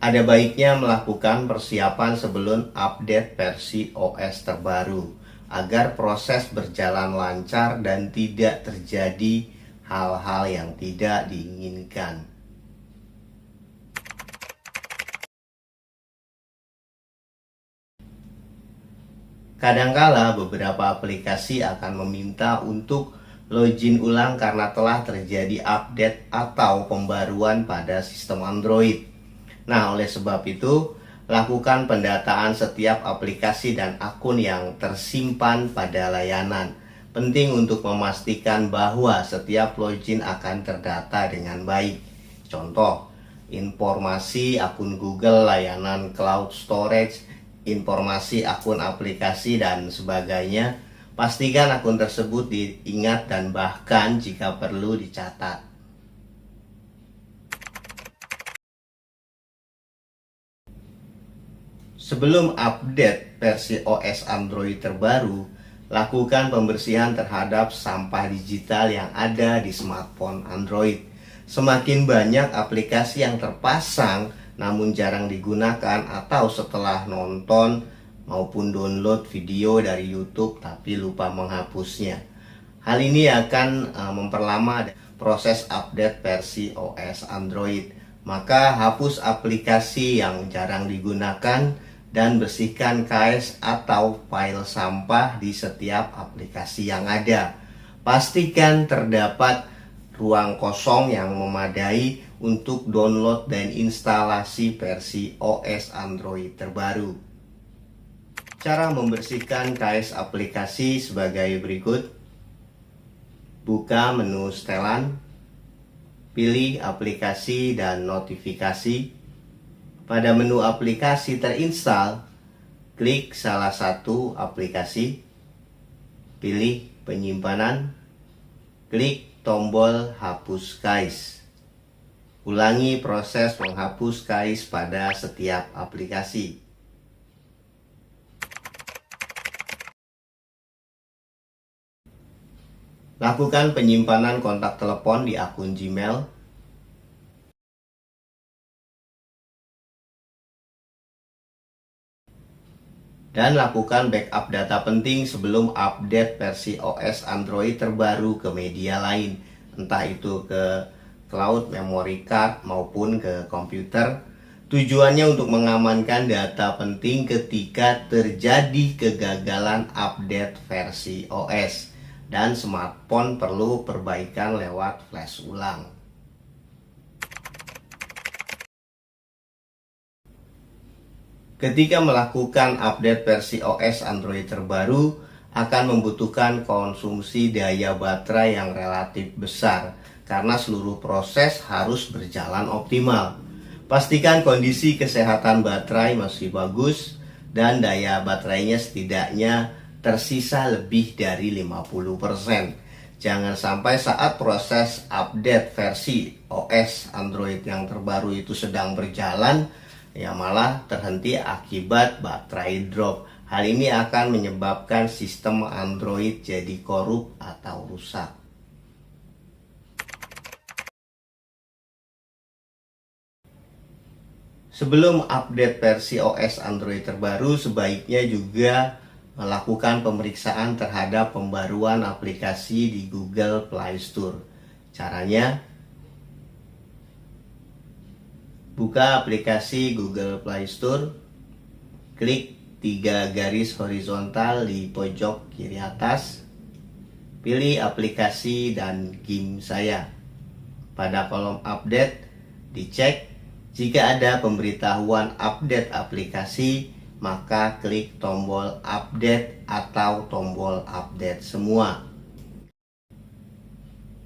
Ada baiknya melakukan persiapan sebelum update versi OS terbaru agar proses berjalan lancar dan tidak terjadi hal-hal yang tidak diinginkan. Kadangkala beberapa aplikasi akan meminta untuk login ulang karena telah terjadi update atau pembaruan pada sistem Android. Nah, oleh sebab itu, lakukan pendataan setiap aplikasi dan akun yang tersimpan pada layanan. Penting untuk memastikan bahwa setiap login akan terdata dengan baik. Contoh, informasi akun Google, layanan cloud storage, informasi akun aplikasi, dan sebagainya. Pastikan akun tersebut diingat dan bahkan jika perlu dicatat. Sebelum update versi OS Android terbaru, lakukan pembersihan terhadap sampah digital yang ada di smartphone Android. Semakin banyak aplikasi yang terpasang namun jarang digunakan atau setelah nonton maupun download video dari YouTube tapi lupa menghapusnya. Hal ini akan memperlama proses update versi OS Android. Maka hapus aplikasi yang jarang digunakan dan bersihkan cache atau file sampah di setiap aplikasi yang ada. Pastikan terdapat ruang kosong yang memadai untuk download dan instalasi versi OS Android terbaru. Cara membersihkan cache aplikasi sebagai berikut. Buka menu setelan, pilih aplikasi dan notifikasi. Pada menu aplikasi terinstall, klik salah satu aplikasi, pilih penyimpanan, klik tombol hapus cache. Ulangi proses menghapus cache pada setiap aplikasi. Lakukan penyimpanan kontak telepon di akun Gmail. Dan lakukan backup data penting sebelum update versi OS Android terbaru ke media lain, entah itu ke cloud, memory card, maupun ke komputer. Tujuannya untuk mengamankan data penting ketika terjadi kegagalan update versi OS dan smartphone perlu perbaikan lewat flash ulang. Ketika melakukan update versi OS Android terbaru akan membutuhkan konsumsi daya baterai yang relatif besar karena seluruh proses harus berjalan optimal. Pastikan kondisi kesehatan baterai masih bagus dan daya baterainya setidaknya tersisa lebih dari 50%. Jangan sampai saat proses update versi OS Android yang terbaru itu sedang berjalan, ya malah terhenti akibat baterai drop. Hal ini akan menyebabkan sistem Android jadi korup atau rusak. Sebelum update versi OS Android terbaru, sebaiknya juga melakukan pemeriksaan terhadap pembaruan aplikasi di Google Play Store. Caranya, buka aplikasi Google Play Store, klik 3 garis horizontal di pojok kiri atas, pilih aplikasi dan game saya. Pada kolom update, dicek jika ada pemberitahuan update aplikasi, maka klik tombol update atau tombol update semua.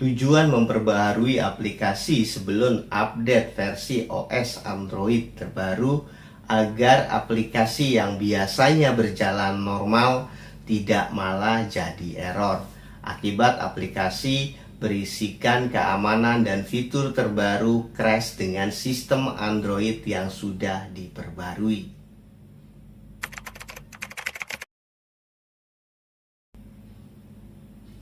Tujuan memperbaharui aplikasi sebelum update versi OS Android terbaru agar aplikasi yang biasanya berjalan normal tidak malah jadi error akibat aplikasi berisikan keamanan dan fitur terbaru crash dengan sistem Android yang sudah diperbarui.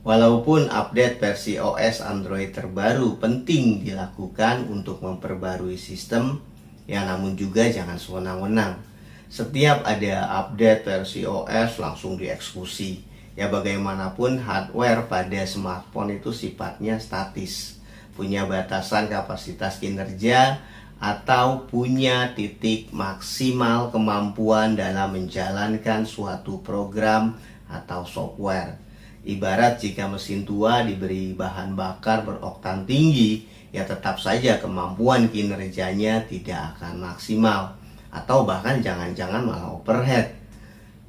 Walaupun update versi OS Android terbaru penting dilakukan untuk memperbarui sistem, Ya, namun juga jangan sewenang-wenang. Setiap ada update versi OS langsung dieksekusi. Ya, bagaimanapun hardware pada smartphone itu sifatnya statis, punya batasan kapasitas kinerja atau punya titik maksimal kemampuan dalam menjalankan suatu program atau software. Ibarat jika mesin tua diberi bahan bakar beroktan tinggi, ya tetap saja kemampuan kinerjanya tidak akan maksimal, atau bahkan jangan-jangan malah overheat.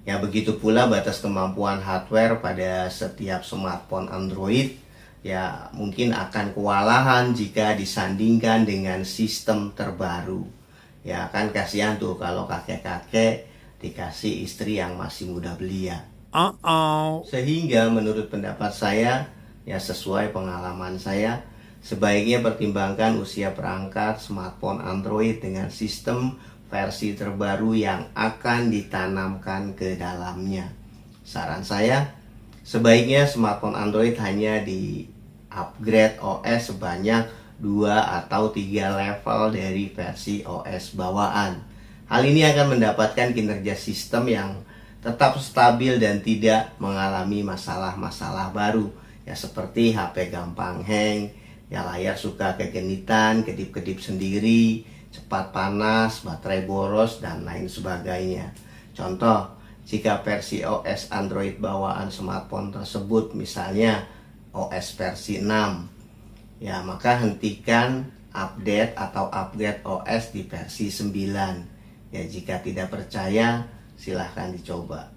Ya, begitu pula batas kemampuan hardware pada setiap smartphone Android, ya mungkin akan kewalahan jika disandingkan dengan sistem terbaru. Ya kan kasihan tuh kalau kakek-kakek dikasih istri yang masih muda belia. Sehingga menurut pendapat saya, ya sesuai pengalaman saya, sebaiknya pertimbangkan usia perangkat smartphone Android dengan sistem versi terbaru yang akan ditanamkan ke dalamnya. Saran saya, sebaiknya smartphone Android hanya di upgrade OS sebanyak 2 atau 3 level dari versi OS bawaan. Hal ini akan mendapatkan kinerja sistem yang tetap stabil dan tidak mengalami masalah-masalah baru, ya seperti HP gampang hang, ya layar suka kegenitan, kedip-kedip sendiri, cepat panas, baterai boros, dan lain sebagainya. Contoh, jika versi OS Android bawaan smartphone tersebut misalnya OS versi 6, ya maka hentikan update atau upgrade OS di versi 9. Ya, jika tidak percaya silahkan dicoba.